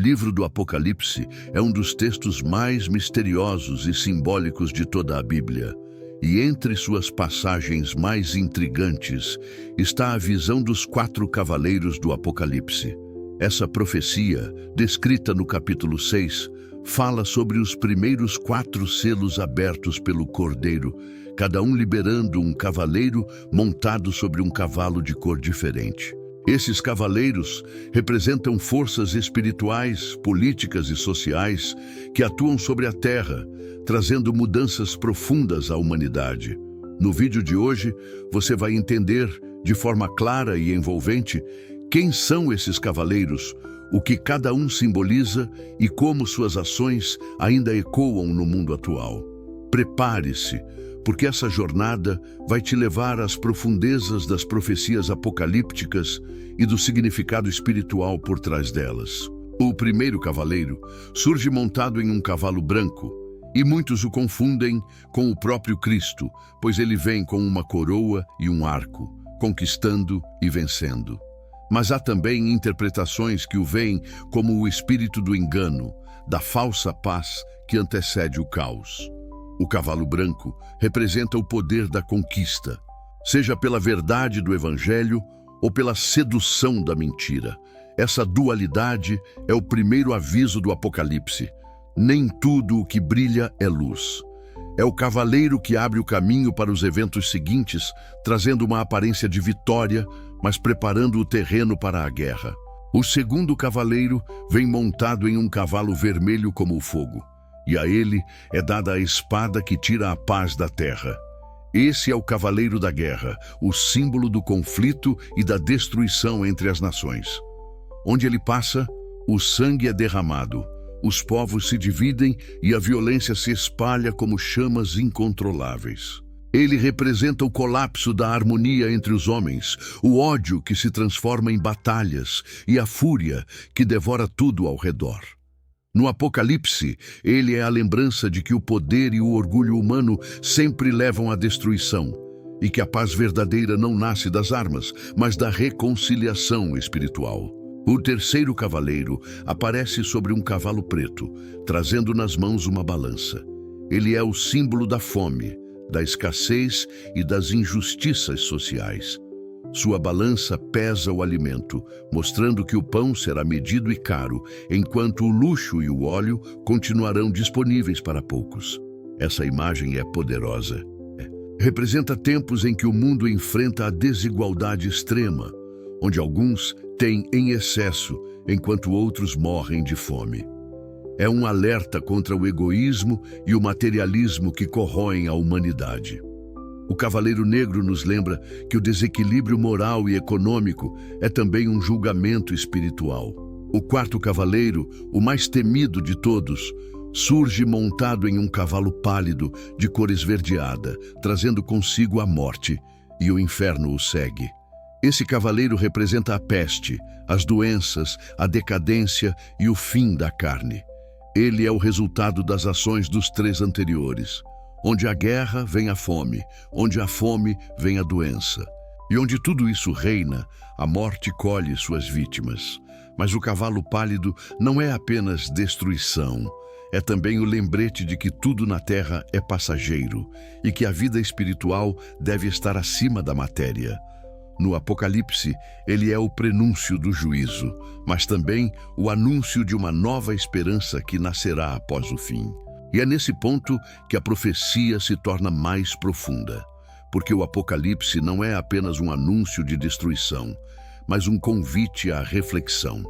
livro do Apocalipse é um dos textos mais misteriosos e simbólicos de toda a Bíblia. E entre suas passagens mais intrigantes está a visão dos 4 cavaleiros do Apocalipse. Essa profecia, descrita no capítulo 6, fala sobre os primeiros 4 selos abertos pelo Cordeiro, cada um liberando um cavaleiro montado sobre um cavalo de cor diferente. Esses cavaleiros representam forças espirituais, políticas e sociais que atuam sobre a Terra, trazendo mudanças profundas à humanidade. No vídeo de hoje, você vai entender, de forma clara e envolvente, quem são esses cavaleiros, o que cada um simboliza e como suas ações ainda ecoam no mundo atual. Prepare-se, porque essa jornada vai te levar às profundezas das profecias apocalípticas e do significado espiritual por trás delas. O primeiro cavaleiro surge montado em um cavalo branco, e muitos o confundem com o próprio Cristo, pois ele vem com uma coroa e um arco, conquistando e vencendo. Mas há também interpretações que o veem como o espírito do engano, da falsa paz que antecede o caos. O cavalo branco representa o poder da conquista, seja pela verdade do Evangelho ou pela sedução da mentira. Essa dualidade é o primeiro aviso do Apocalipse. Nem tudo o que brilha é luz. É o cavaleiro que abre o caminho para os eventos seguintes, trazendo uma aparência de vitória, mas preparando o terreno para a guerra. O segundo cavaleiro vem montado em um cavalo vermelho como o fogo, e a ele é dada a espada que tira a paz da terra. Esse é o cavaleiro da guerra, o símbolo do conflito e da destruição entre as nações. Onde ele passa, o sangue é derramado, os povos se dividem e a violência se espalha como chamas incontroláveis. Ele representa o colapso da harmonia entre os homens, o ódio que se transforma em batalhas e a fúria que devora tudo ao redor. No Apocalipse, ele é a lembrança de que o poder e o orgulho humano sempre levam à destruição e que a paz verdadeira não nasce das armas, mas da reconciliação espiritual. O terceiro cavaleiro aparece sobre um cavalo preto, trazendo nas mãos uma balança. Ele é o símbolo da fome, da escassez e das injustiças sociais. Sua balança pesa o alimento, mostrando que o pão será medido e caro, enquanto o luxo e o óleo continuarão disponíveis para poucos. Essa imagem é poderosa. Representa tempos em que o mundo enfrenta a desigualdade extrema, onde alguns têm em excesso, enquanto outros morrem de fome. É um alerta contra o egoísmo e o materialismo que corroem a humanidade. O Cavaleiro Negro nos lembra que o desequilíbrio moral e econômico é também um julgamento espiritual. O quarto cavaleiro, o mais temido de todos, surge montado em um cavalo pálido de cor esverdeada, trazendo consigo a morte, e o inferno o segue. Esse cavaleiro representa a peste, as doenças, a decadência e o fim da carne. Ele é o resultado das ações dos 3 anteriores. Onde a guerra, vem a fome. Onde a fome, vem a doença. E onde tudo isso reina, a morte colhe suas vítimas. Mas o cavalo pálido não é apenas destruição. É também o lembrete de que tudo na terra é passageiro e que a vida espiritual deve estar acima da matéria. No Apocalipse, ele é o prenúncio do juízo, mas também o anúncio de uma nova esperança que nascerá após o fim. E é nesse ponto que a profecia se torna mais profunda, porque o Apocalipse não é apenas um anúncio de destruição, mas um convite à reflexão.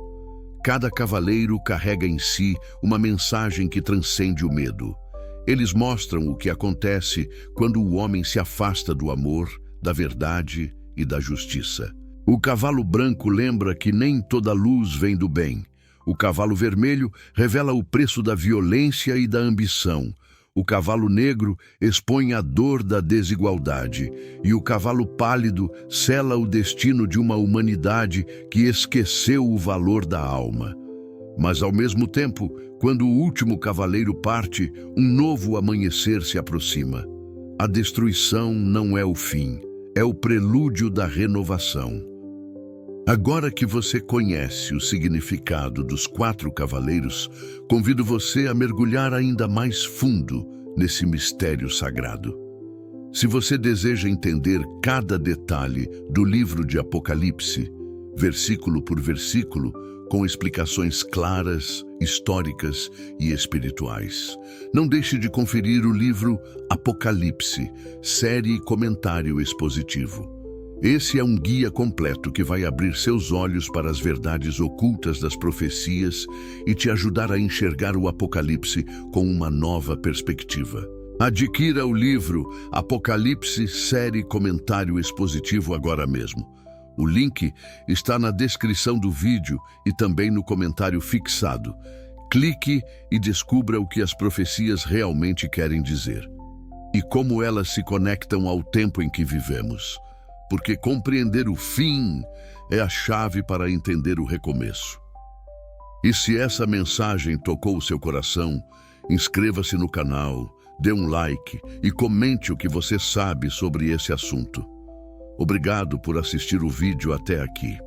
Cada cavaleiro carrega em si uma mensagem que transcende o medo. Eles mostram o que acontece quando o homem se afasta do amor, da verdade e da justiça. O cavalo branco lembra que nem toda luz vem do bem. O cavalo vermelho revela o preço da violência e da ambição. O cavalo negro expõe a dor da desigualdade. E o cavalo pálido sela o destino de uma humanidade que esqueceu o valor da alma. Mas, ao mesmo tempo, quando o último cavaleiro parte, um novo amanhecer se aproxima. A destruição não é o fim, é o prelúdio da renovação. Agora que você conhece o significado dos 4 cavaleiros, convido você a mergulhar ainda mais fundo nesse mistério sagrado. Se você deseja entender cada detalhe do livro de Apocalipse, versículo por versículo, com explicações claras, históricas e espirituais, não deixe de conferir o livro Apocalipse, série e comentário expositivo. Esse é um guia completo que vai abrir seus olhos para as verdades ocultas das profecias e te ajudar a enxergar o Apocalipse com uma nova perspectiva. Adquira o livro Apocalipse, série comentário expositivo agora mesmo. O link está na descrição do vídeo e também no comentário fixado. Clique e descubra o que as profecias realmente querem dizer e como elas se conectam ao tempo em que vivemos. Porque compreender o fim é a chave para entender o recomeço. E se essa mensagem tocou o seu coração, inscreva-se no canal, dê um like e comente o que você sabe sobre esse assunto. Obrigado por assistir o vídeo até aqui.